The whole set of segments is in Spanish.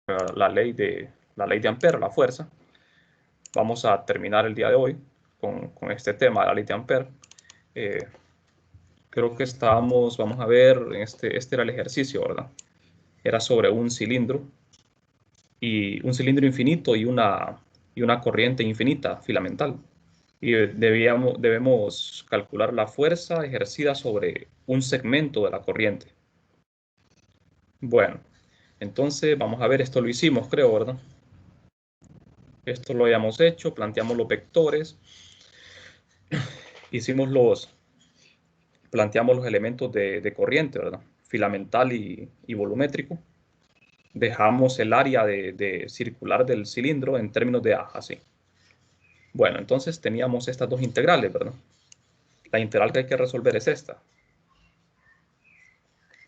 la ley de Ampère, la fuerza. Vamos a terminar el día de hoy con este tema de la ley de Ampère. Creo que vamos a ver, este era el ejercicio, ¿verdad? Era sobre un cilindro infinito y una corriente infinita filamental. Y debemos calcular la fuerza ejercida sobre un segmento de la corriente. Bueno, entonces vamos a ver, esto lo hicimos, creo, ¿verdad? Esto lo habíamos hecho, planteamos los vectores, planteamos los elementos de corriente, ¿verdad? Filamental y volumétrico. Dejamos el área de circular del cilindro en términos de A, así. Bueno, entonces teníamos estas dos integrales, ¿verdad? La integral que hay que resolver es esta.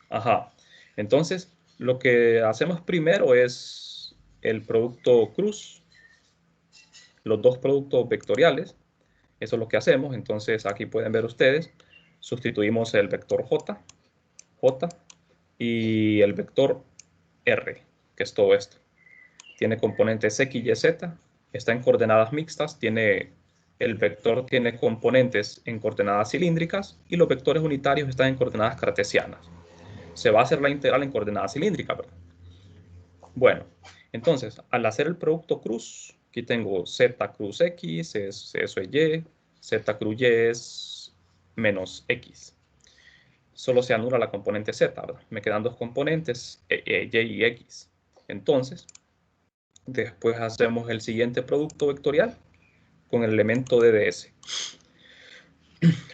Ajá. Entonces, lo que hacemos primero es el producto cruz, los dos productos vectoriales. Eso es lo que hacemos. Entonces, aquí pueden ver ustedes, sustituimos el vector J y el vector R, que es todo esto. Tiene componentes X, Y, Z, está en coordenadas mixtas, el vector tiene componentes en coordenadas cilíndricas y los vectores unitarios están en coordenadas cartesianas. Se va a hacer la integral en coordenadas cilíndricas, ¿verdad? Bueno, entonces, al hacer el producto cruz, aquí tengo Z cruz X, eso es Y, Z cruz Y es menos X. Solo se anula la componente Z, ¿verdad? Me quedan dos componentes, Y y X. Entonces, después hacemos el siguiente producto vectorial con el elemento de ds.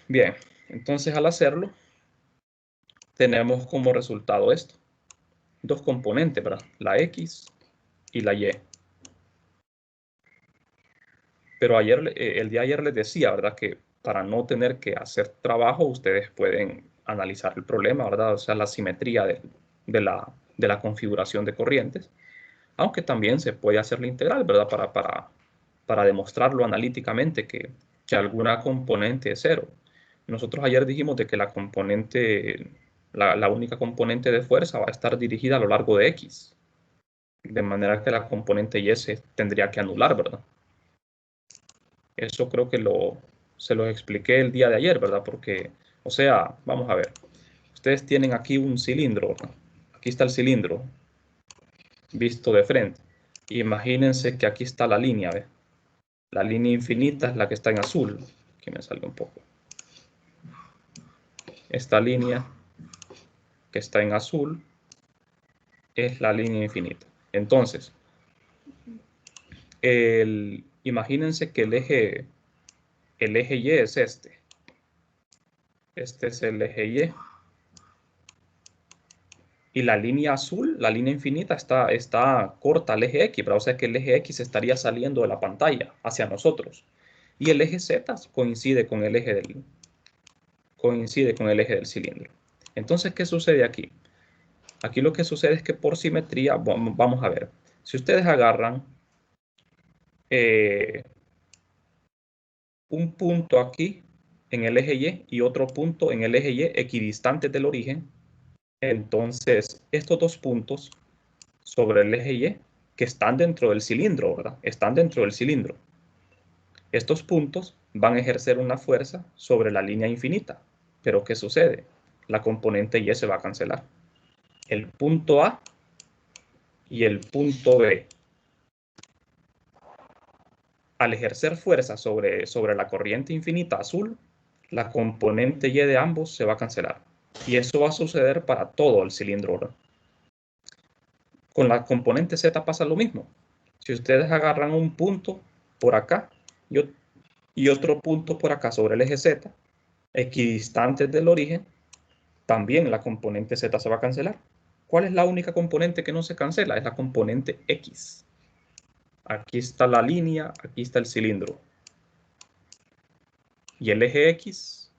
Bien, entonces al hacerlo, tenemos como resultado esto. Dos componentes, ¿verdad? La X y la Y. Pero el día de ayer les decía, ¿verdad? Que para no tener que hacer trabajo, ustedes pueden analizar el problema, ¿verdad? O sea, la simetría de la configuración de corrientes. Aunque también se puede hacer la integral, ¿verdad? Para demostrarlo analíticamente que alguna componente es cero. Nosotros ayer dijimos de que la única componente de fuerza va a estar dirigida a lo largo de X. De manera que la componente Y se tendría que anular, ¿verdad? Eso creo que se lo expliqué el día de ayer, ¿verdad? Porque, o sea, vamos a ver. Ustedes tienen aquí un cilindro, ¿verdad? Aquí está el cilindro, visto de frente. Imagínense que aquí está la línea, ¿ves? La línea infinita es la que está en azul. Aquí me salga un poco. Esta línea que está en azul es la línea infinita. Entonces, imagínense que el eje Y es este. Este es el eje Y. Y la línea azul, la línea infinita, está corta al eje X, pero o sea que el eje X estaría saliendo de la pantalla hacia nosotros. Y el eje Z coincide con el eje del cilindro. Entonces, ¿qué sucede aquí? Aquí lo que sucede es que por simetría, vamos a ver, si ustedes agarran un punto aquí en el eje Y y otro punto en el eje Y equidistantes del origen, entonces estos dos puntos sobre el eje Y que están dentro del cilindro, ¿verdad? Están dentro del cilindro. Estos puntos van a ejercer una fuerza sobre la línea infinita. Pero ¿qué sucede? La componente Y se va a cancelar. El punto A y el punto B, al ejercer fuerza sobre la corriente infinita azul, la componente Y de ambos se va a cancelar. Y eso va a suceder para todo el cilindro, ¿verdad? Con la componente Z pasa lo mismo. Si ustedes agarran un punto por acá y otro punto por acá sobre el eje Z, equidistantes del origen, también la componente Z se va a cancelar. ¿Cuál es la única componente que no se cancela? Es la componente X. Aquí está la línea, aquí está el cilindro. Y el eje X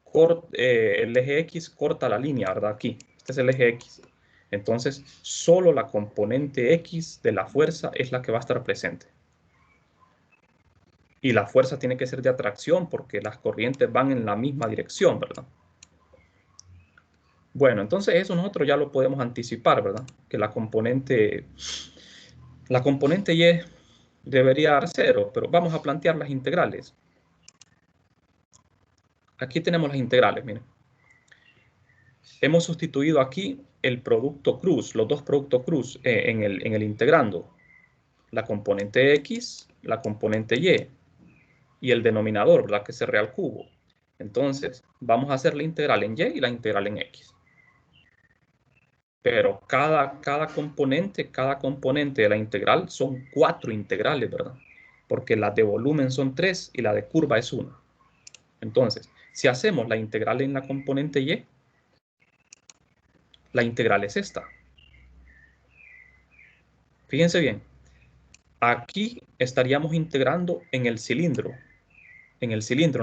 corta la línea, ¿verdad? Aquí. Este es el eje X. Entonces, solo la componente X de la fuerza es la que va a estar presente. Y la fuerza tiene que ser de atracción porque las corrientes van en la misma dirección, ¿verdad? Bueno, entonces eso nosotros ya lo podemos anticipar, ¿verdad? Que la componente y debería dar 0, pero vamos a plantear las integrales. Aquí tenemos las integrales, miren. Hemos sustituido aquí el producto cruz, los dos productos cruz en el integrando. La componente x, la componente y el denominador, ¿verdad? Que es r al cubo. Entonces, vamos a hacer la integral en y y la integral en x. Pero cada componente de la integral son 4 integrales, ¿verdad? Porque la de volumen son 3 y la de curva es 1. Entonces, si hacemos la integral en la componente y, la integral es esta. Fíjense bien, aquí estaríamos integrando en el cilindro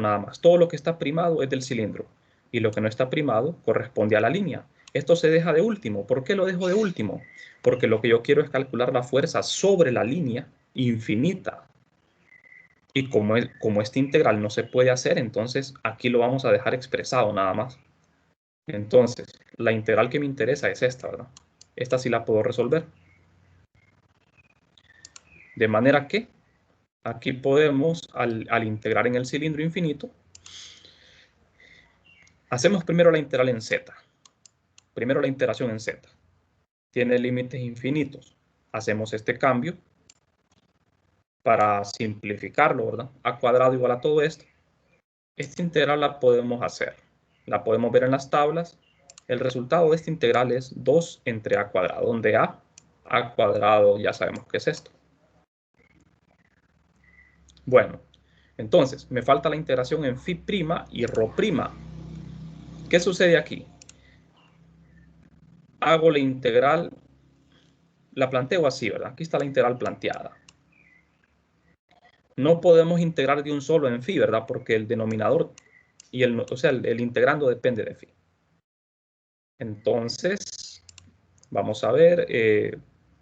nada más. Todo lo que está primado es del cilindro y lo que no está primado corresponde a la línea. Esto se deja de último. ¿Por qué lo dejo de último? Porque lo que yo quiero es calcular la fuerza sobre la línea infinita. Y como este integral no se puede hacer, entonces aquí lo vamos a dejar expresado nada más. Entonces, la integral que me interesa es esta, ¿verdad? Esta sí la puedo resolver. De manera que aquí podemos, al integrar en el cilindro infinito, hacemos primero la integral en z. Primero la integración en z. Tiene límites infinitos. Hacemos este cambio para simplificarlo, ¿verdad? A cuadrado igual a todo esto. Esta integral la podemos hacer. La podemos ver en las tablas. El resultado de esta integral es 2 entre a cuadrado, donde a cuadrado ya sabemos qué es esto. Bueno, entonces me falta la integración en phi' y rho'. ¿Qué sucede aquí? Hago la integral, la planteo así, ¿verdad? Aquí está la integral planteada. No podemos integrar de un solo en phi, ¿verdad? Porque el denominador y el integrando depende de phi. Entonces, vamos a ver,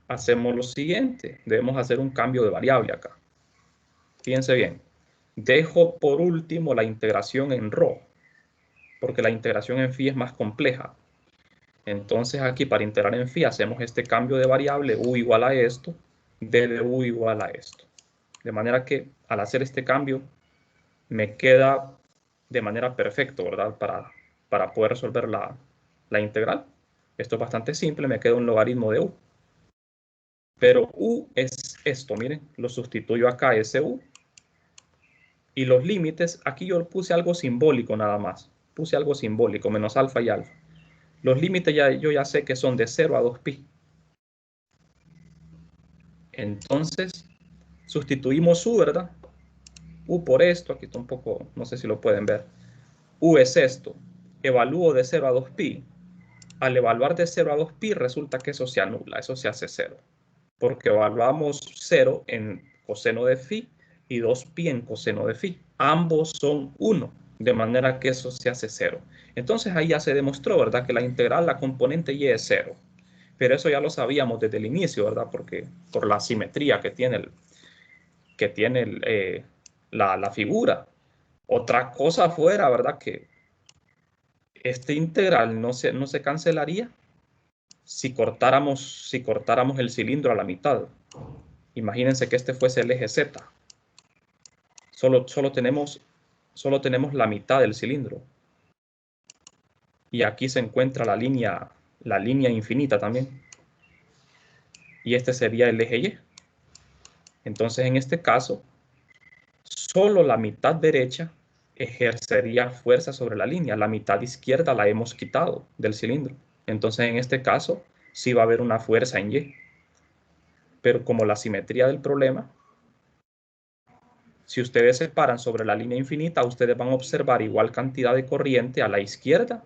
hacemos lo siguiente. Debemos hacer un cambio de variable acá. Fíjense bien. Dejo por último la integración en rho, porque la integración en phi es más compleja. Entonces aquí para integrar en phi hacemos este cambio de variable u igual a esto, d de u igual a esto. De manera que al hacer este cambio me queda de manera perfecta, ¿verdad? Para poder resolver la integral. Esto es bastante simple, me queda un logaritmo de u. Pero u es esto, miren, lo sustituyo acá, ese u. Y los límites, aquí yo puse algo simbólico nada más. Puse algo simbólico, menos alfa y alfa. Los límites yo ya sé que son de 0 a 2pi. Entonces, sustituimos u, ¿verdad? U por esto, aquí está un poco, no sé si lo pueden ver. U es esto. Evalúo de 0 a 2pi. Al evaluar de 0 a 2pi resulta que eso se anula, eso se hace 0. Porque evaluamos 0 en coseno de phi y 2pi en coseno de phi. Ambos son 1, de manera que eso se hace 0. Entonces ahí ya se demostró, ¿verdad? Que la integral, la componente y es 0. Pero eso ya lo sabíamos desde el inicio, ¿verdad? Porque por la simetría que tiene, la figura. Otra cosa fuera, ¿verdad? Que este integral no se cancelaría si cortáramos el cilindro a la mitad. Imagínense que este fuese el eje Z. Solo tenemos la mitad del cilindro. Y aquí se encuentra la línea infinita también. Y este sería el eje Y. Entonces, en este caso, solo la mitad derecha ejercería fuerza sobre la línea. La mitad izquierda la hemos quitado del cilindro. Entonces, en este caso, sí va a haber una fuerza en Y. Pero como la simetría del problema, si ustedes se paran sobre la línea infinita, ustedes van a observar igual cantidad de corriente a la izquierda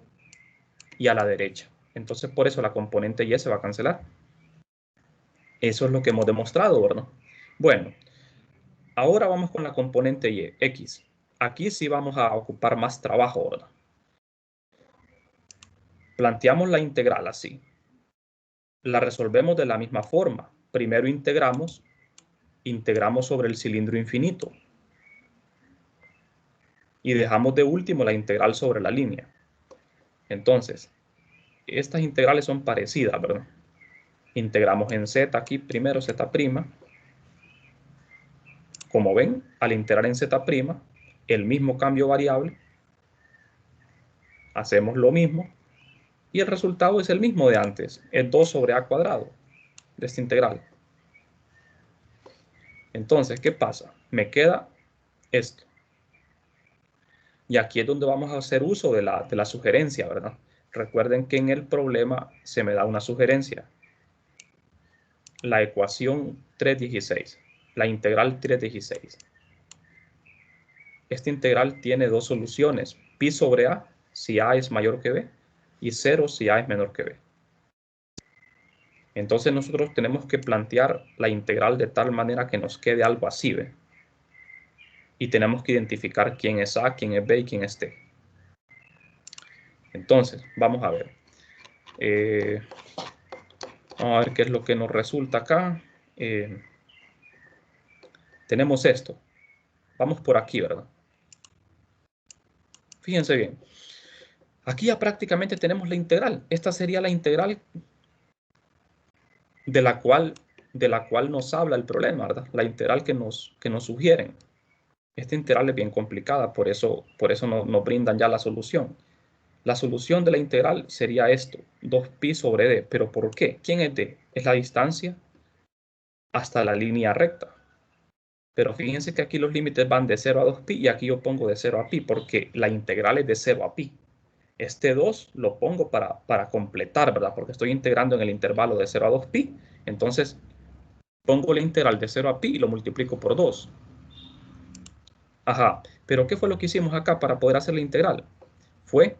y a la derecha. Entonces, por eso la componente Y se va a cancelar. Eso es lo que hemos demostrado, ¿verdad? Bueno, ahora vamos con la componente Y, X. Aquí sí vamos a ocupar más trabajo, ¿verdad? Planteamos la integral así. La resolvemos de la misma forma. Primero integramos sobre el cilindro infinito. Y dejamos de último la integral sobre la línea. Entonces, estas integrales son parecidas, ¿verdad? Integramos en z aquí primero z'. Como ven, al integrar en z', el mismo cambio variable, hacemos lo mismo y el resultado es el mismo de antes, es 2 sobre a cuadrado de esta integral. Entonces, ¿qué pasa? Me queda esto. Y aquí es donde vamos a hacer uso de la sugerencia, ¿verdad? Recuerden que en el problema se me da una sugerencia. La ecuación 316, la integral 316. Esta integral tiene dos soluciones, pi sobre a si a es mayor que b y 0 si a es menor que b. Entonces nosotros tenemos que plantear la integral de tal manera que nos quede algo así, ¿ve? Y tenemos que identificar quién es a, quién es b y quién es t. Entonces, vamos a ver. Vamos a ver qué es lo que nos resulta acá. Tenemos esto. Vamos por aquí, ¿verdad? Fíjense bien. Aquí ya prácticamente tenemos la integral. Esta sería la integral de la cual nos habla el problema, ¿verdad? La integral que nos sugieren. Esta integral es bien complicada, por eso nos brindan ya la solución. La solución de la integral sería esto, 2pi sobre d. ¿Pero por qué? ¿Quién es d? Es la distancia hasta la línea recta. Pero fíjense que aquí los límites van de 0 a 2pi y aquí yo pongo de 0 a pi porque la integral es de 0 a pi. Este 2 lo pongo para completar, ¿verdad? Porque estoy integrando en el intervalo de 0 a 2pi. Entonces, pongo la integral de 0 a pi y lo multiplico por 2. Ajá, pero ¿qué fue lo que hicimos acá para poder hacer la integral? Fue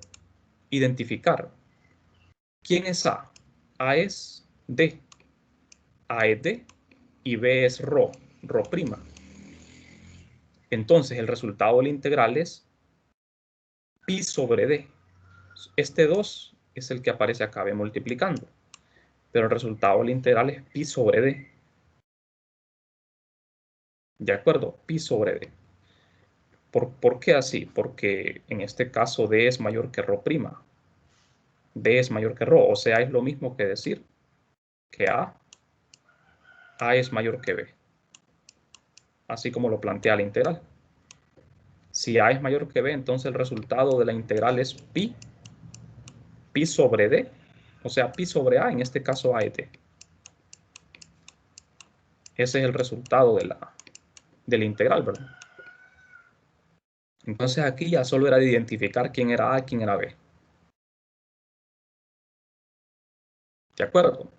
identificar quién es a. A es d. A es d y b es rho prima. Entonces, el resultado de la integral es pi sobre d. Este 2 es el que aparece acá, b multiplicando. Pero el resultado de la integral es pi sobre d. ¿De acuerdo? Pi sobre d. ¿Por qué así? Porque en este caso d es mayor que rho prima. D es mayor que rho, o sea, es lo mismo que decir que A es mayor que B. Así como lo plantea la integral. Si A es mayor que B, entonces el resultado de la integral es pi sobre D, o sea, pi sobre A, en este caso A es D. Ese es el resultado de la integral, ¿verdad? Entonces aquí ya solo era de identificar quién era A y quién era B. ¿De acuerdo?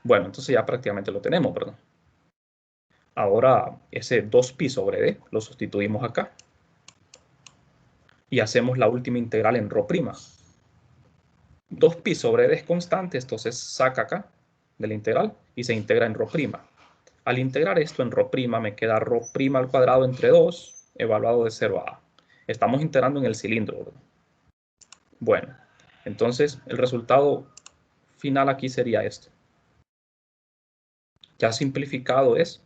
Bueno, entonces ya prácticamente lo tenemos, ¿verdad? Ahora ese 2pi sobre D lo sustituimos acá. Y hacemos la última integral en rho prima. 2pi sobre d es constante, entonces saca acá de la integral y se integra en rho prima. Al integrar esto en rho prima me queda rho prima al cuadrado entre 2 evaluado de 0 a a. Estamos integrando en el cilindro, ¿verdad? Bueno, entonces el resultado final aquí sería esto. Ya simplificado es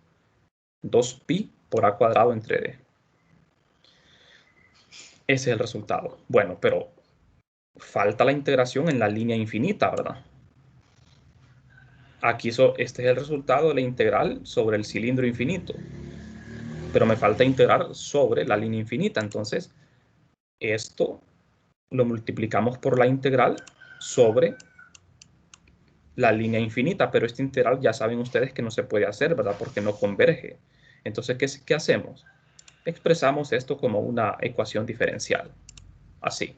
2pi por a cuadrado entre d. Ese es el resultado. Bueno, pero falta la integración en la línea infinita, ¿verdad? Aquí este es el resultado de la integral sobre el cilindro infinito. Pero me falta integrar sobre la línea infinita. Entonces, esto lo multiplicamos por la integral sobre la línea infinita. Pero esta integral ya saben ustedes que no se puede hacer, ¿verdad? Porque no converge. Entonces, ¿qué hacemos? Expresamos esto como una ecuación diferencial. Así.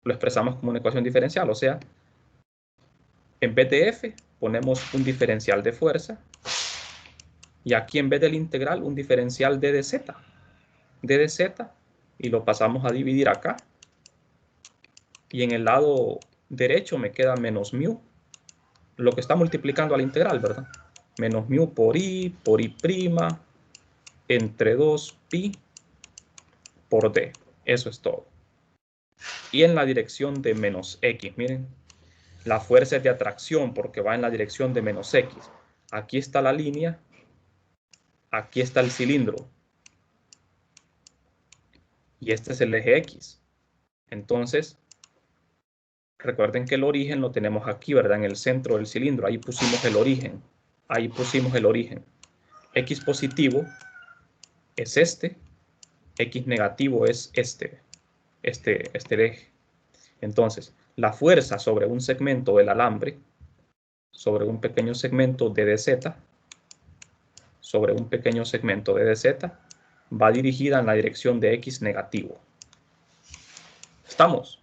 Lo expresamos como una ecuación diferencial. O sea, en vez de f, ponemos un diferencial de fuerza. Y aquí en vez del integral, un diferencial d de z. D de z. Y lo pasamos a dividir acá. Y en el lado derecho me queda menos mu. Lo que está multiplicando a la integral, ¿verdad? Menos mu por i prima entre 2pi por d. Eso es todo. Y en la dirección de menos x, miren. La fuerza es de atracción porque va en la dirección de menos x. Aquí está la línea. Aquí está el cilindro. Y este es el eje x. Entonces, Recuerden que el origen lo tenemos aquí, ¿verdad? En el centro del cilindro. Ahí pusimos el origen. Ahí pusimos el origen. X positivo es este. X negativo es este eje. Entonces, la fuerza sobre un segmento del alambre, sobre un pequeño segmento de DZ, sobre un pequeño segmento de DZ, va dirigida en la dirección de X negativo. ¿Estamos?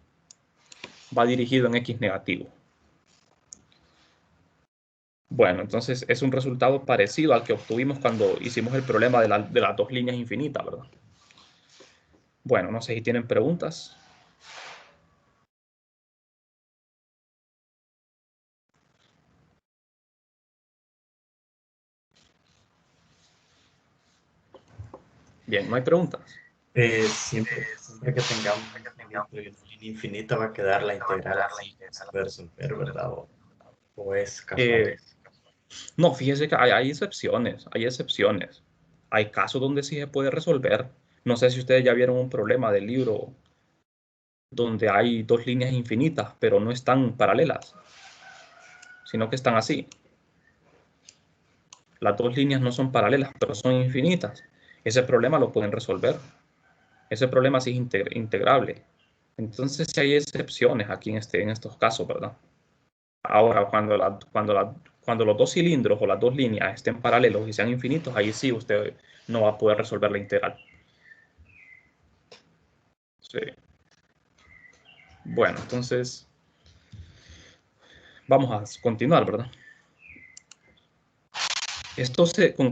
Va dirigido en X negativo. Bueno, entonces es un resultado parecido al que obtuvimos cuando hicimos el problema de las dos líneas infinitas, ¿verdad? Bueno, no sé si tienen preguntas. Bien, no hay preguntas. Siempre que tengamos un infinito y una línea infinita va a quedar la integral así sin poder resolver, ¿verdad? O es casual. No, fíjese que hay excepciones, hay excepciones. Hay casos donde sí se puede resolver. No sé si ustedes ya vieron un problema del libro donde hay dos líneas infinitas, pero no están paralelas, sino que están así. Las dos líneas no son paralelas, pero son infinitas. Ese problema lo pueden resolver. Ese problema sí es integrable. Entonces sí hay excepciones aquí en estos casos, ¿verdad? Ahora, cuando los dos cilindros o las dos líneas estén paralelos y sean infinitos, ahí sí usted no va a poder resolver la integral. Sí. Bueno, entonces vamos a continuar, ¿verdad?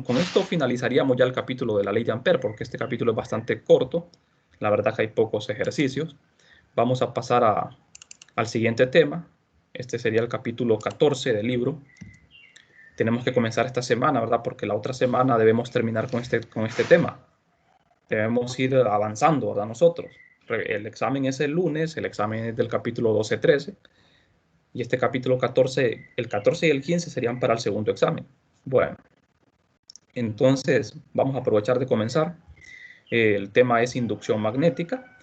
Con esto finalizaríamos ya el capítulo de la ley de Ampère, porque este capítulo es bastante corto. La verdad que hay pocos ejercicios. Vamos a pasar al siguiente tema. Este sería el capítulo 14 del libro. Tenemos que comenzar esta semana, ¿verdad? Porque la otra semana debemos terminar con este tema. Debemos ir avanzando, ¿verdad? Nosotros. El examen es el lunes, el examen es del capítulo 12-13. Y este capítulo 14, el 14 y el 15 serían para el segundo examen. Bueno, entonces vamos a aprovechar de comenzar. El tema es inducción magnética.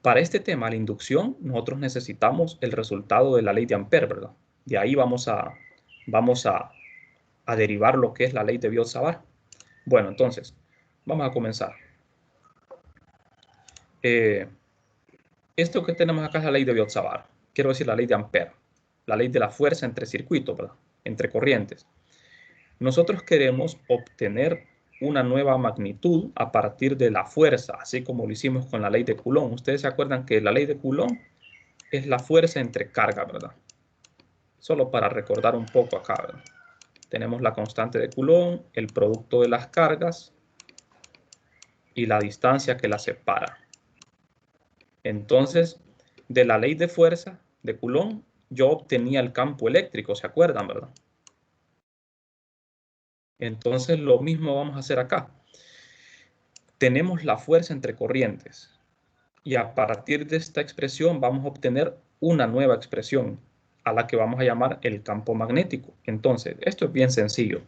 Para este tema, la inducción, nosotros necesitamos el resultado de la ley de Ampère, ¿verdad? De ahí vamos a derivar lo que es la ley de Biot-Savart. Bueno, entonces, vamos a comenzar. Esto que tenemos acá es la ley de Biot-Savart. Quiero decir la ley de Ampère. La ley de la fuerza entre circuitos, ¿verdad? Entre corrientes. Nosotros queremos obtener una nueva magnitud a partir de la fuerza, así como lo hicimos con la ley de Coulomb. Ustedes se acuerdan que la ley de Coulomb es la fuerza entre carga, ¿verdad? Solo para recordar un poco acá, ¿verdad? Tenemos la constante de Coulomb, el producto de las cargas y la distancia que las separa. Entonces, de la ley de fuerza de Coulomb, yo obtenía el campo eléctrico, ¿se acuerdan, verdad? Entonces, lo mismo vamos a hacer acá. Tenemos la fuerza entre corrientes y a partir de esta expresión vamos a obtener una nueva expresión a la que vamos a llamar el campo magnético. Entonces, esto es bien sencillo.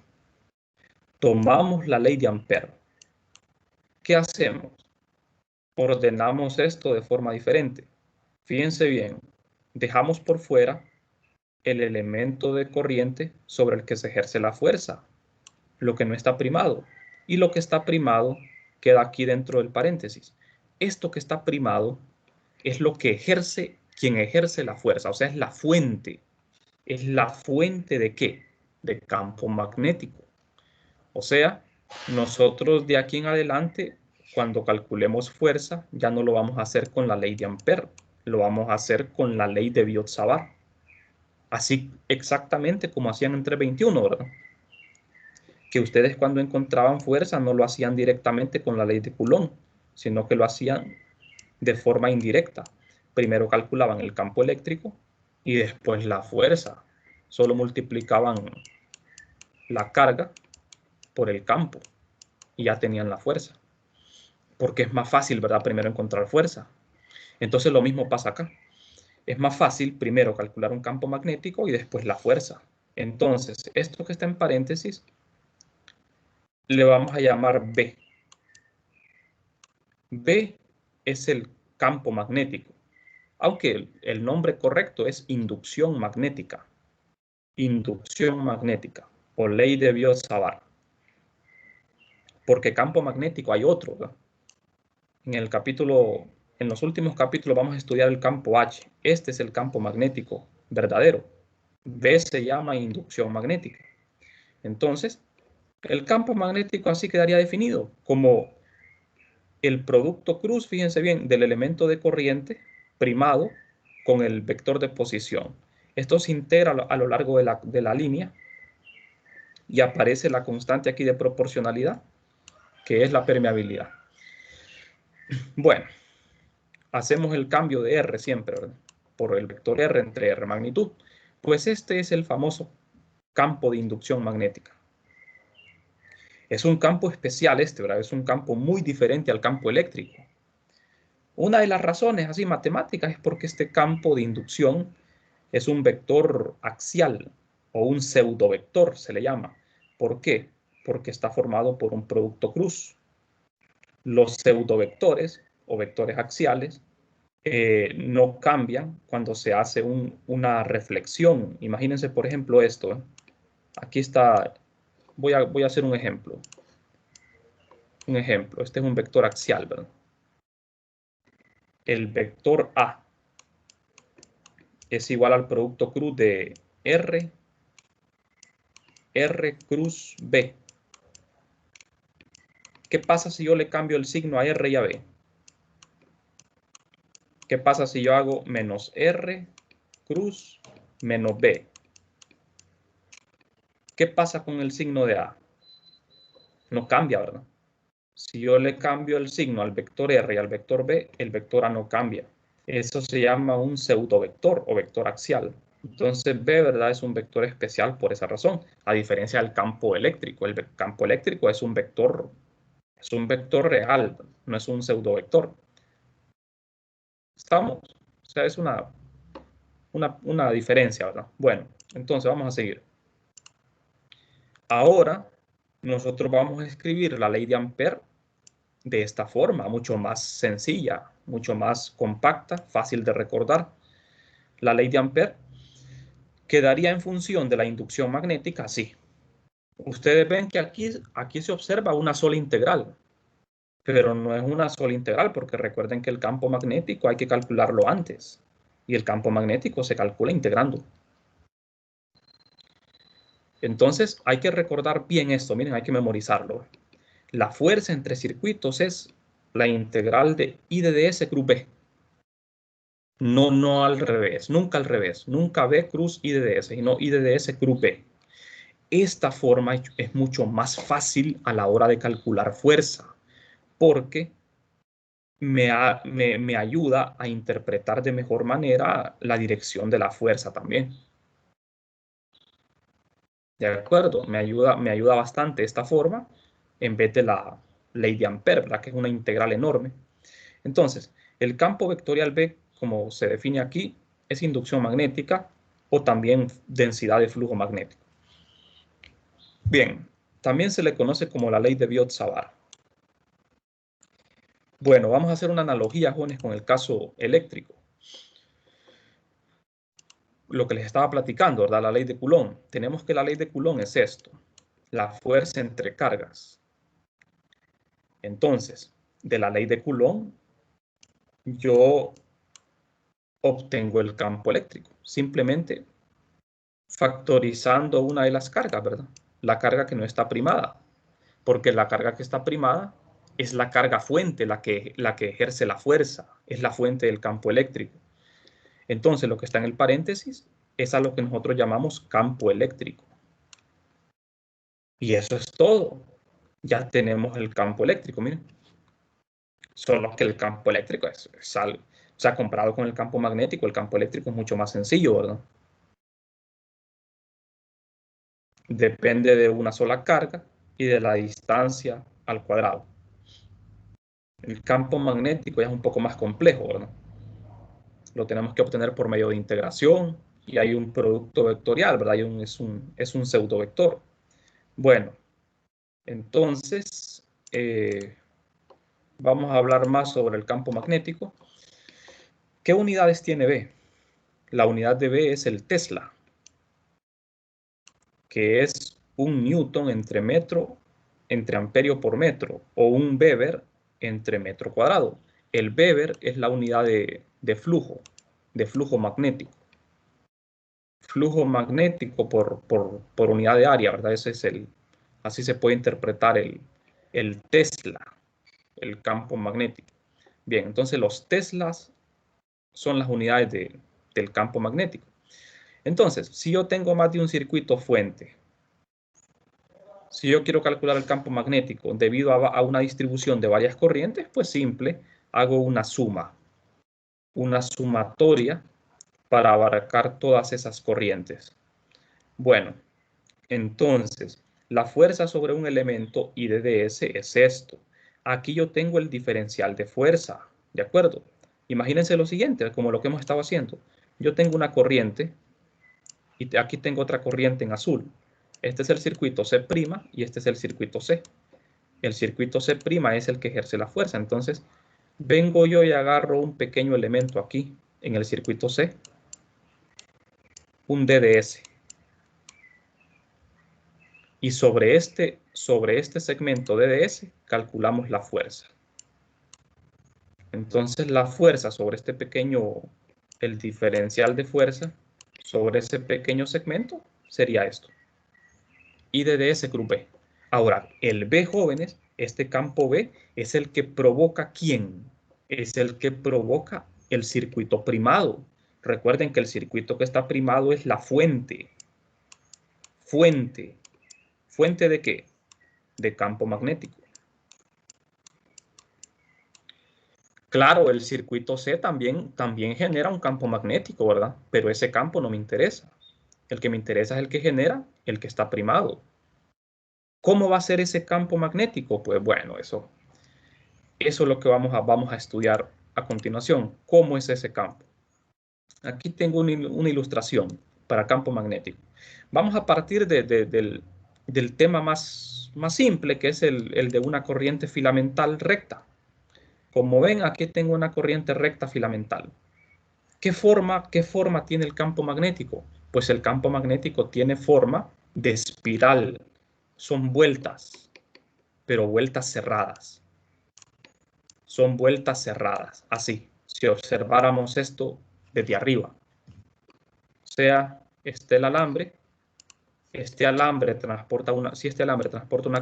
Tomamos la ley de Ampère. ¿Qué hacemos? Ordenamos esto de forma diferente. Fíjense bien, dejamos por fuera el elemento de corriente sobre el que se ejerce la fuerza, lo que no está primado. Y lo que está primado queda aquí dentro del paréntesis. Esto que está primado es lo que ejerce quien ejerce la fuerza, o sea, es la fuente. ¿Es la fuente de qué? De campo magnético. O sea, nosotros de aquí en adelante, cuando calculemos fuerza, ya no lo vamos a hacer con la ley de Ampère, lo vamos a hacer con la ley de Biot-Savart. Así exactamente como hacían en 321, ¿verdad? Que ustedes cuando encontraban fuerza no lo hacían directamente con la ley de Coulomb, sino que lo hacían de forma indirecta. Primero calculaban el campo eléctrico y después la fuerza. Solo multiplicaban la carga por el campo y ya tenían la fuerza. Porque es más fácil, ¿verdad? Primero encontrar fuerza. Entonces lo mismo pasa acá. Es más fácil primero calcular un campo magnético y después la fuerza. Entonces, esto que está en paréntesis le vamos a llamar B. B es el campo magnético. aunque el nombre correcto es inducción magnética. Inducción magnética o ley de Biot-Savart. Porque campo magnético hay otro, ¿verdad? En los últimos capítulos vamos a estudiar el campo H. Este es el campo magnético verdadero. B se llama inducción magnética. Entonces, el campo magnético así quedaría definido como el producto cruz, fíjense bien, del elemento de corriente primado con el vector de posición. Esto se integra a lo largo de la línea y aparece la constante aquí de proporcionalidad, que es la permeabilidad. Bueno, hacemos el cambio de R siempre, ¿verdad? Por el vector R entre R magnitud. Pues este es el famoso campo de inducción magnética. Es un campo especial este, ¿verdad? Es un campo muy diferente al campo eléctrico. Una de las razones así matemáticas es porque este campo de inducción es un vector axial o un pseudovector, se le llama. ¿Por qué? Porque está formado por un producto cruz. Los pseudovectores o vectores axiales no cambian cuando se hace una reflexión. Imagínense, por ejemplo, esto. Aquí está, voy a hacer un ejemplo. Un ejemplo, este es un vector axial, ¿verdad? El vector A es igual al producto cruz de R cruz B. ¿Qué pasa si yo le cambio el signo a R y a B? ¿Qué pasa si yo hago menos R cruz menos B? ¿Qué pasa con el signo de A? No cambia, ¿verdad? Si yo le cambio el signo al vector R y al vector B, el vector A no cambia. Eso se llama un pseudovector o vector axial. Entonces B, ¿verdad? Es un vector especial por esa razón, a diferencia del campo eléctrico. El campo eléctrico es un vector real, no es un pseudovector. ¿Estamos? O sea, es una diferencia, ¿verdad? Bueno, entonces vamos a seguir. Ahora, nosotros vamos a escribir la ley de Ampère de esta forma, mucho más sencilla, mucho más compacta, fácil de recordar. La ley de Ampère quedaría en función de la inducción magnética así. Ustedes ven que aquí se observa una sola integral, pero no es una sola integral porque recuerden que el campo magnético hay que calcularlo antes y el campo magnético se calcula integrando. Entonces hay que recordar bien esto, miren, hay que memorizarlo. La fuerza entre circuitos es la integral de I de ds cruz B. No al revés, nunca al revés, nunca B cruz I de ds, sino I de ds cruz B. Esta forma es mucho más fácil a la hora de calcular fuerza, porque me ayuda a interpretar de mejor manera la dirección de la fuerza también. ¿De acuerdo? Me ayuda bastante esta forma en vez de la ley de Ampère, ¿verdad? Que es una integral enorme. Entonces, el campo vectorial B, como se define aquí, es inducción magnética o también densidad de flujo magnético. Bien, también se le conoce como la ley de Biot-Savart. Bueno, vamos a hacer una analogía, jóvenes, con el caso eléctrico. Lo que les estaba platicando, ¿verdad? La ley de Coulomb. Tenemos que la ley de Coulomb es esto, la fuerza entre cargas. Entonces, de la ley de Coulomb, yo obtengo el campo eléctrico, simplemente factorizando una de las cargas, ¿verdad? La carga que no está primada, porque la carga que está primada es la carga fuente, la que ejerce la fuerza, es la fuente del campo eléctrico. Entonces, lo que está en el paréntesis es a lo que nosotros llamamos campo eléctrico. Y eso es todo. Ya tenemos el campo eléctrico, miren. Solo que el campo eléctrico es algo, o sea, comparado con el campo magnético, el campo eléctrico es mucho más sencillo, ¿verdad? Depende de una sola carga y de la distancia al cuadrado. El campo magnético ya es un poco más complejo, ¿verdad? Lo tenemos que obtener por medio de integración y hay un producto vectorial, ¿verdad? Es un pseudovector. Bueno, entonces vamos a hablar más sobre el campo magnético. ¿Qué unidades tiene B? La unidad de B es el Tesla, que es un newton entre amperio por metro, o un Weber entre metro cuadrado. El Weber es la unidad de flujo magnético. Flujo magnético por unidad de área, ¿verdad? Así se puede interpretar el Tesla, el campo magnético. Bien, entonces los Teslas son las unidades del campo magnético. Entonces, si yo tengo más de un circuito fuente, si yo quiero calcular el campo magnético debido a una distribución de varias corrientes, pues simple, hago una sumatoria para abarcar todas esas corrientes. Bueno, entonces, la fuerza sobre un elemento I de ds es esto. Aquí yo tengo el diferencial de fuerza, ¿de acuerdo? Imagínense lo siguiente, como lo que hemos estado haciendo. Yo tengo una corriente y aquí tengo otra corriente en azul. Este es el circuito C' y este es el circuito C. El circuito C' es el que ejerce la fuerza. Entonces, vengo yo y agarro un pequeño elemento aquí en el circuito C, un DDS. Y sobre este segmento DDS calculamos la fuerza. Entonces la fuerza sobre este pequeño, el diferencial de fuerza sobre ese pequeño segmento sería esto. I de ds cruz B. Ahora, el B, jóvenes, este campo B es el que provoca ¿quién? Es el que provoca el circuito primado. Recuerden que el circuito que está primado es la fuente. Fuente. ¿Fuente de qué? De campo magnético. Claro, el circuito C también genera un campo magnético, ¿verdad? Pero ese campo no me interesa. El que me interesa es el que genera, el que está primado. ¿Cómo va a ser ese campo magnético? Pues bueno, eso es lo que vamos a estudiar a continuación. ¿Cómo es ese campo? Aquí tengo una ilustración para campo magnético. Vamos a partir del tema más simple, que es el de una corriente filamental recta. Como ven, aquí tengo una corriente recta filamental. ¿Qué forma tiene el campo magnético? Pues el campo magnético tiene forma de espiral. Son vueltas, pero vueltas cerradas. Son vueltas cerradas, así. Si observáramos esto desde arriba. O sea, este alambre transporta una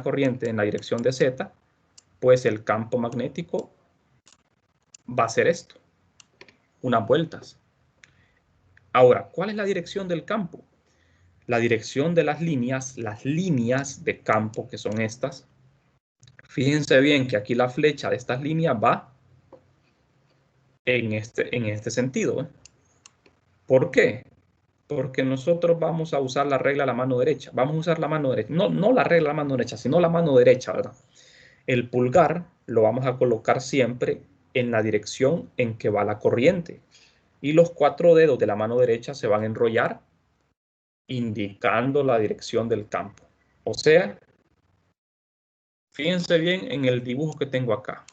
corriente en la dirección de Z, pues el campo magnético va a ser esto, unas vueltas. Ahora, ¿cuál es la dirección del campo? La dirección de las líneas de campo, que son estas. Fíjense bien que aquí la flecha de estas líneas va en este sentido, ¿eh? ¿Por qué? Porque nosotros vamos a usar la regla de la mano derecha. Vamos a usar la mano derecha. No la regla de la mano derecha, sino la mano derecha, ¿verdad? El pulgar lo vamos a colocar siempre en la dirección en que va la corriente. Y los 4 dedos de la mano derecha se van a enrollar indicando la dirección del campo. O sea, fíjense bien en el dibujo que tengo acá,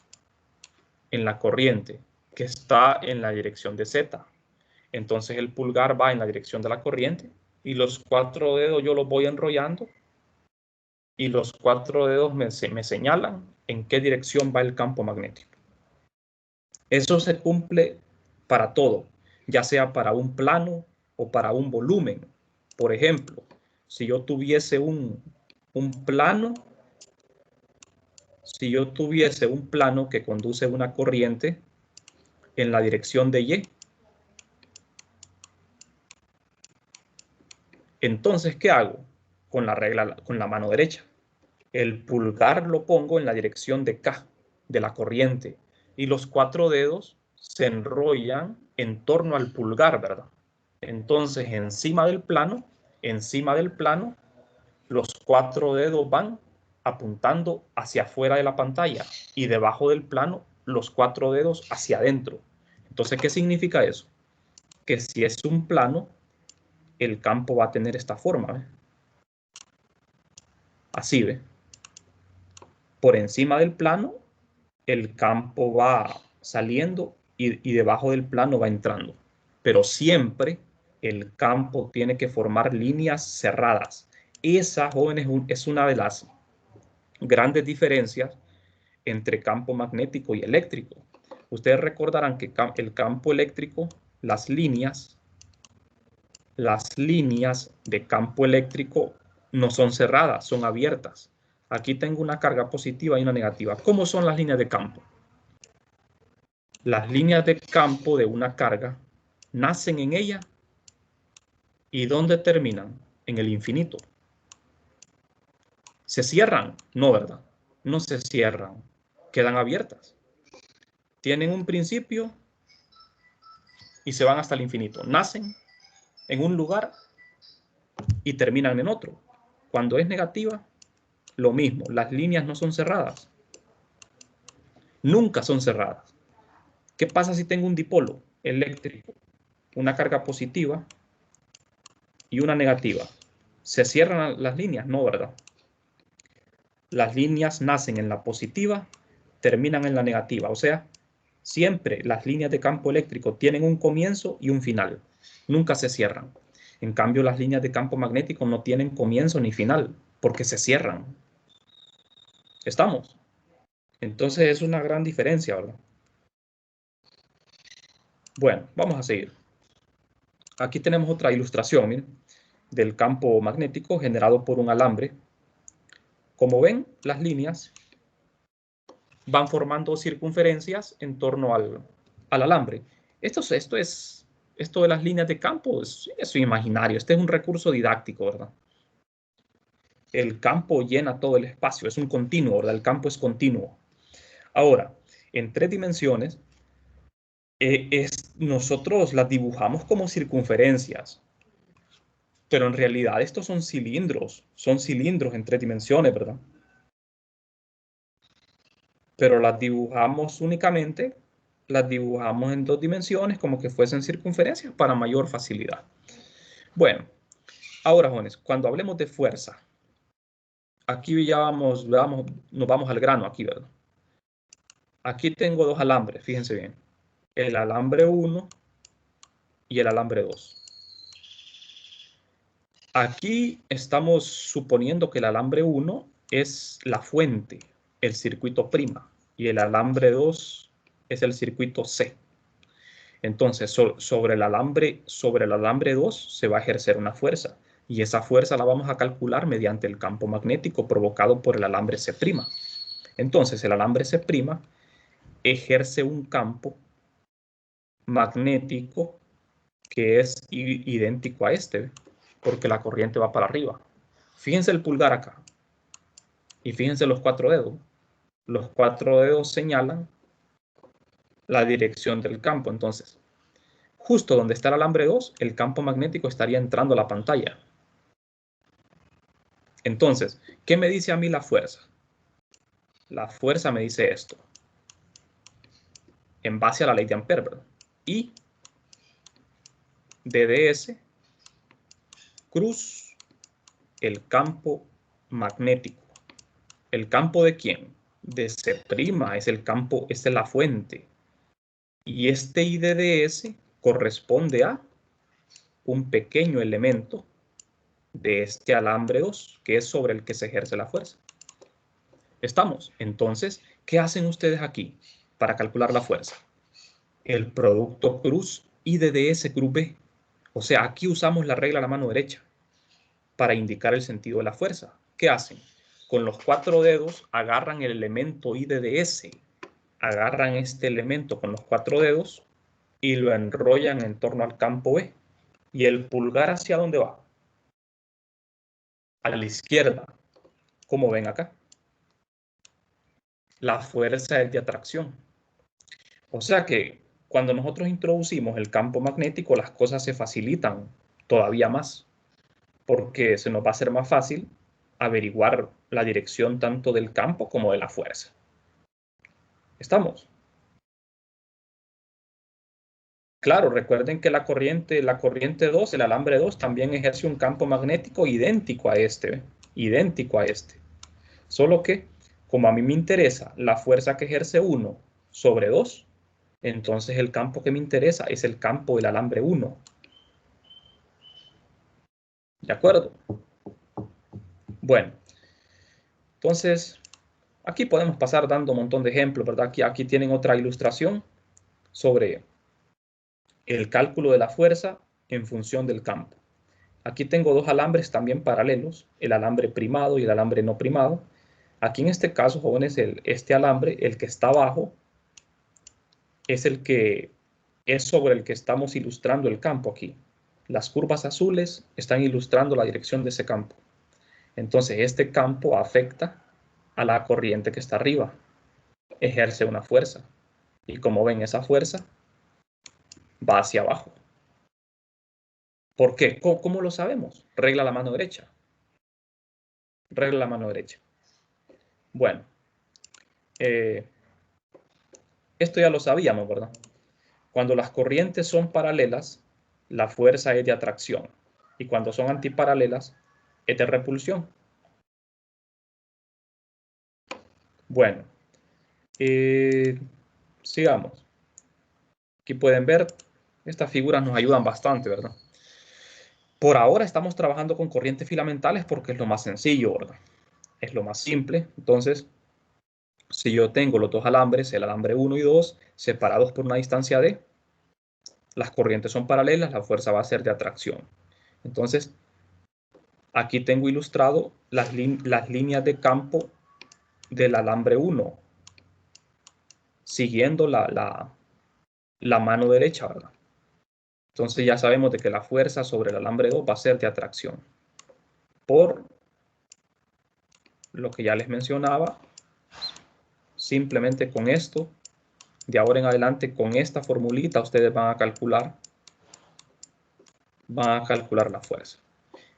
en la corriente, que está en la dirección de Z. Entonces el pulgar va en la dirección de la corriente y los 4 dedos yo los voy enrollando y los 4 dedos me señalan en qué dirección va el campo magnético. Eso se cumple para todo, ya sea para un plano o para un volumen. Por ejemplo, si yo tuviese un plano, que conduce una corriente en la dirección de Y, entonces, ¿qué hago? Con la mano derecha. El pulgar lo pongo en la dirección de K, de la corriente, y los 4 dedos se enrollan en torno al pulgar, ¿verdad? Entonces, encima del plano, los 4 dedos van apuntando hacia afuera de la pantalla y debajo del plano, los 4 dedos hacia adentro. Entonces, ¿qué significa eso? Que si es un plano, el campo va a tener esta forma, ¿ve? Así, ¿ve? Por encima del plano, el campo va saliendo y debajo del plano va entrando. Pero siempre el campo tiene que formar líneas cerradas. Esa, jóvenes, es una de las grandes diferencias entre campo magnético y eléctrico. Ustedes recordarán que el campo eléctrico, las líneas de campo eléctrico no son cerradas, son abiertas. Aquí tengo una carga positiva y una negativa. ¿Cómo son las líneas de campo? Las líneas de campo de una carga nacen en ella y ¿dónde terminan? En el infinito. ¿Se cierran? No, ¿verdad? No se cierran. Quedan abiertas. Tienen un principio y se van hasta el infinito. Nacen en un lugar y terminan en otro. Cuando es negativa, lo mismo. Las líneas no son cerradas. Nunca son cerradas. ¿Qué pasa si tengo un dipolo eléctrico? Una carga positiva y una negativa. ¿Se cierran las líneas? No, ¿verdad? Las líneas nacen en la positiva, terminan en la negativa. O sea, siempre las líneas de campo eléctrico tienen un comienzo y un final. Nunca se cierran. En cambio, las líneas de campo magnético no tienen comienzo ni final, porque se cierran. ¿Estamos? Entonces es una gran diferencia, ¿verdad? Bueno, vamos a seguir. Aquí tenemos otra ilustración, miren, del campo magnético generado por un alambre. Como ven, las líneas van formando circunferencias en torno al alambre. Esto de las líneas de campo es imaginario. Este es un recurso didáctico, ¿verdad? El campo llena todo el espacio, es un continuo, ¿verdad? El campo es continuo. Ahora, en 3 dimensiones, nosotros las dibujamos como circunferencias, pero en realidad estos son cilindros en 3 dimensiones, ¿verdad? Pero las dibujamos únicamente, las dibujamos en 2 dimensiones como que fuesen circunferencias para mayor facilidad. Bueno, ahora, jóvenes, cuando hablemos de fuerza, aquí ya nos vamos al grano aquí, ¿verdad? Aquí tengo 2 alambres, fíjense bien. El alambre 1 y el alambre 2. Aquí estamos suponiendo que el alambre 1 es la fuente, el circuito prima, y el alambre 2 es el circuito C. Entonces, sobre el alambre 2 se va a ejercer una fuerza, y esa fuerza la vamos a calcular mediante el campo magnético provocado por el alambre C'. Entonces, el alambre C' ejerce un campo magnético que es idéntico a este, porque la corriente va para arriba. Fíjense el pulgar acá y fíjense los 4 dedos. Los 4 dedos señalan la dirección del campo. Entonces, justo donde está el alambre 2, el campo magnético estaría entrando a la pantalla. Entonces, ¿qué me dice a mí la fuerza? La fuerza me dice esto, en base a la ley de Ampère, ¿verdad? I DDS cruz el campo magnético. ¿El campo de quién? De C', es el campo, esta es la fuente. Y este IDDS corresponde a un pequeño elemento de este alambre 2, que es sobre el que se ejerce la fuerza. ¿Estamos? Entonces, ¿qué hacen ustedes aquí para calcular la fuerza? El producto cruz IDDS cruz B. O sea, aquí usamos la regla a la mano derecha para indicar el sentido de la fuerza. ¿Qué hacen? Con los 4 dedos agarran el elemento IDDS, agarran este elemento con los 4 dedos y lo enrollan en torno al campo B. ¿Y el pulgar hacia dónde va? A la izquierda, como ven acá. La fuerza es de atracción. O sea que cuando nosotros introducimos el campo magnético, las cosas se facilitan todavía más, porque se nos va a hacer más fácil averiguar la dirección tanto del campo como de la fuerza. ¿Estamos? Claro, recuerden que la corriente 2, el alambre 2, también ejerce un campo magnético idéntico a este, Solo que, como a mí me interesa la fuerza que ejerce 1 sobre 2, Entonces el campo que me interesa es el campo del alambre 1. ¿De acuerdo? Bueno, entonces aquí podemos pasar dando un montón de ejemplos, ¿verdad? Aquí tienen otra ilustración sobre el cálculo de la fuerza en función del campo. Aquí tengo dos alambres también paralelos, el alambre primado y el alambre no primado. Aquí en este caso, jóvenes, este alambre, el que está abajo, es el que es sobre el que estamos ilustrando el campo aquí. Las curvas azules están ilustrando la dirección de ese campo. Entonces, este campo afecta a la corriente que está arriba. Ejerce una fuerza. Y como ven, esa fuerza va hacia abajo. ¿Por qué? ¿Cómo lo sabemos? Regla la mano derecha. Regla la mano derecha. Bueno, esto ya lo sabíamos, ¿verdad? Cuando las corrientes son paralelas, la fuerza es de atracción. Y cuando son antiparalelas, es de repulsión. Bueno, sigamos. Aquí pueden ver, estas figuras nos ayudan bastante, ¿verdad? Por ahora estamos trabajando con corrientes filamentales porque es lo más sencillo, ¿verdad? Es lo más simple. Entonces, si yo tengo los dos alambres, el alambre 1 y 2, separados por una distancia d, las corrientes son paralelas, la fuerza va a ser de atracción. Entonces, aquí tengo ilustrado las líneas de campo del alambre 1, siguiendo la mano derecha, ¿verdad? Entonces ya sabemos de que la fuerza sobre el alambre 2 va a ser de atracción. Por lo que ya les mencionaba, simplemente con esto, de ahora en adelante, con esta formulita, ustedes van a calcular la fuerza.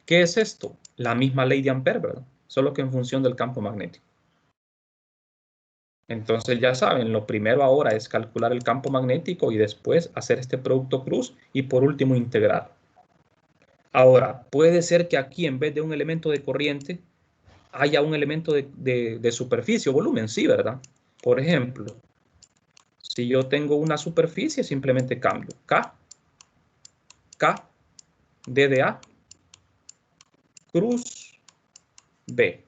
¿Qué es esto? La misma ley de Ampère, ¿verdad? Solo que en función del campo magnético. Entonces ya saben, lo primero ahora es calcular el campo magnético y después hacer este producto cruz y por último integrar. Ahora, puede ser que aquí en vez de un elemento de corriente haya un elemento de superficie o volumen, sí, ¿verdad? Por ejemplo, si yo tengo una superficie, simplemente cambio K, D de A, cruz, B.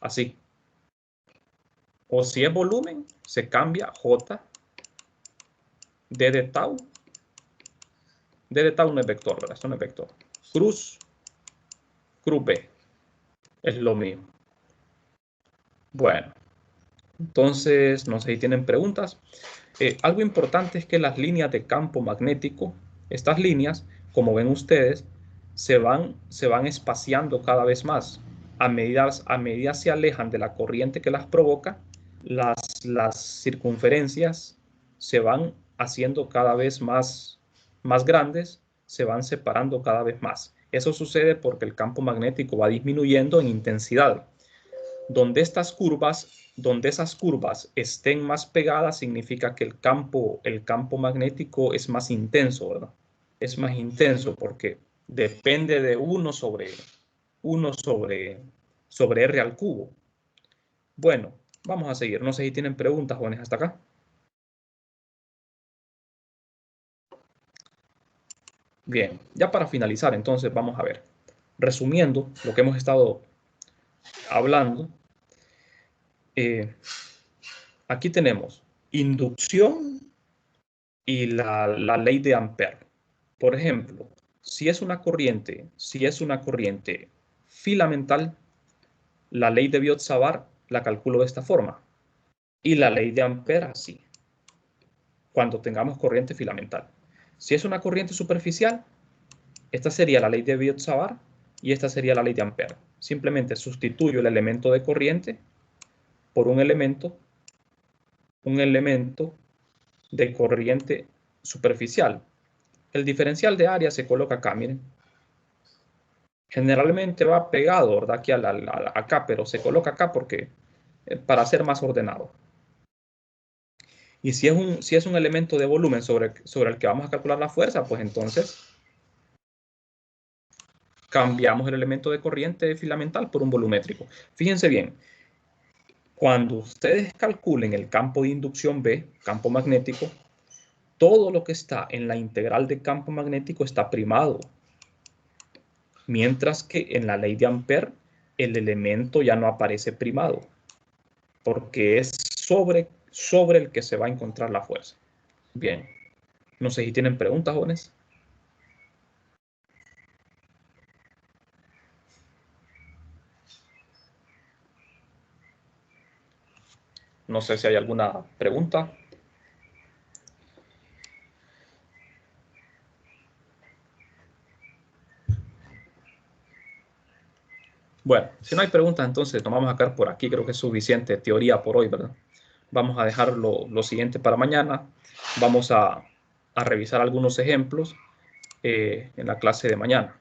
Así. O si es volumen, se cambia J, D de tau. D de tau no es vector, ¿verdad? Esto no es vector. Cruz, cruz B. Es lo mismo. Bueno, entonces, no sé si tienen preguntas. Algo importante es que las líneas de campo magnético, estas líneas, como ven ustedes, se van espaciando cada vez más. A medida se alejan de la corriente que las provoca, las circunferencias se van haciendo cada vez más grandes, se van separando cada vez más. Eso sucede porque el campo magnético va disminuyendo en intensidad. Donde esas curvas estén más pegadas, significa que el campo magnético es más intenso, ¿verdad? Es más intenso porque depende de 1 sobre R al cubo. Bueno, vamos a seguir. No sé si tienen preguntas, jóvenes, hasta acá. Bien, ya para finalizar, entonces vamos a ver. Resumiendo lo que hemos estado hablando, aquí tenemos inducción y la ley de Ampère. Por ejemplo, si es una corriente filamental, la ley de Biot-Savart la calculo de esta forma y la ley de Ampère así, cuando tengamos corriente filamental. Si es una corriente superficial, esta sería la ley de Biot-Savart y esta sería la ley de Ampère. Simplemente sustituyo el elemento de corriente por un elemento de corriente superficial. El diferencial de área se coloca acá, miren. Generalmente va pegado, ¿verdad? Aquí acá, pero se coloca acá porque para ser más ordenado. Y si es un elemento de volumen sobre el que vamos a calcular la fuerza, pues entonces cambiamos el elemento de corriente filamental por un volumétrico. Fíjense bien, Cuando ustedes calculen el campo de inducción B, campo magnético, todo lo que está en la integral de campo magnético está primado. Mientras que en la ley de Ampère, el elemento ya no aparece primado, porque es sobre el que se va a encontrar la fuerza. Bien, no sé si tienen preguntas, jóvenes. No sé si hay alguna pregunta. Bueno, si no hay preguntas, entonces nos vamos a quedar por aquí. Creo que es suficiente teoría por hoy, ¿verdad? Vamos a dejar lo siguiente para mañana. Vamos a revisar algunos ejemplos en la clase de mañana.